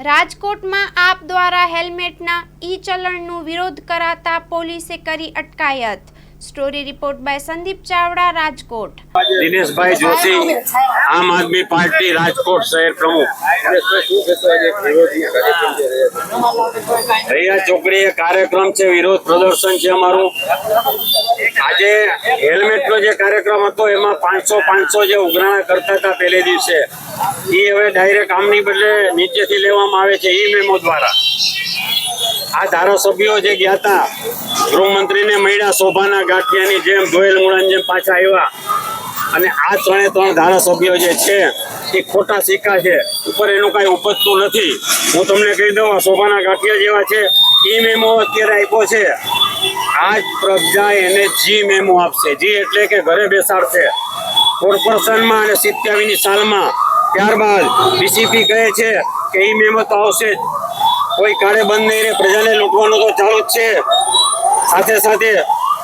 રાજકોટમાં આપ દ્વારા હેલ્મેટના ઈ-ચલણનો વિરોધ કરાતા પોલીસે કરી અટકાયત। Story report by Sandeep Chavda, Rajkot. Dineshbhai Joshi, Aam Aadmi party Rajkot શહેર પ્રમુખ। રૈયા ચોકડીએ કાર્યક્રમ છે, વિરોધ પ્રદર્શન છે અમારું। આજે હેલ્મેટનો જે કાર્યક્રમ હતો એમાં 500 જે ઉઘરાણા કરતા હતા પહેલે દિવસે, એ હવે ડાયરેક્ટ આમની બદલે નીચેથી લેવામાં આવે છે ઈ મેમો દ્વારા। આ ધારાસભ્યો જે ગયા હતા ગૃહમંત્રીને મળ્યા, શોભાના ગાંઠિયાની જેમ ધોયેલ મૂળાની જેમ પાછા આવ્યા, અને આ ત્રણે ધારાસભ્યો જે છે એ ખોટા સિક્કા છે, ઉપર એનું કાંઈ ઉપજતું નથી। હું તમને કહી દઉં, શોભાના ગાંઠિયા જેવા છે, ઈ મેમો અત્યારે આપ્યો છે, આજ પ્રજા એને જી મેમો આપશે। જી એટલે કે ઘરે બેસાડશે કોર્પોરેશનમાં અને 27ની સાલમાં। ત્યારબાદ ડીસીપી કહે છે કે ઈ મેમો તો આવશે જ, કોઈ કાળે બંધ નહીં રહે, પ્રજાને લૂંટવાનું તો ચાલુ જ છે। સાથે સાથે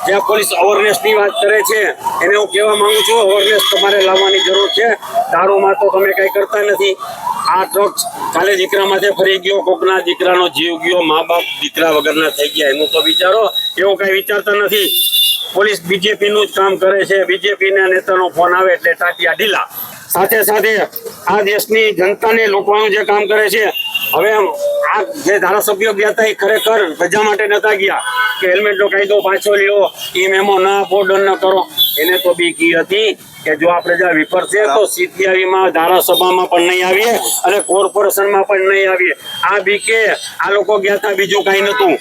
જ્યાં પોલીસ અવેરનેસની વાત કરે છે એને હું કહેવા માંગુ છું, અવેરનેસ તમારે લાવવાની જરૂર છે। દારૂમાં તો તમે કંઈ કરતા નથી। આ ટ્રક કાલે દીકરા માથે ફરી ગયો, કોકના દીકરાનો જીવ ગયો, મા બાપ દીકરા વગરના થઈ ગયા, એનું તો વિચારો। એવું કાંઈ વિચારતા નથી। પોલીસ બીજેપીનું જ કામ કરે છે, બીજેપીના નેતાનો ફોન આવે એટલે ટાટિયા ઢીલા। સાથે સાથે આ દેશની જનતાને લૂંટવાનું જે કામ કરે છે, હવે આ જે ધારાસભ્યો ગયા હતા એ ખરેખર પ્રજા માટે નતા ગયા કે હેલ્મેટનો કાયદો પાછો લ્યો, એ મેમો ન આપો, દંડ ન કરો। એને તો બીકી હતી કે જો આ પ્રજા વિફરશે તો 27માં ધારાસભામાં પણ નહીં આવીએ અને કોર્પોરેશનમાં પણ નહીં આવીએ। આ બીકે આ લોકો ગયા હતા, બીજું કાંઈ નહોતું।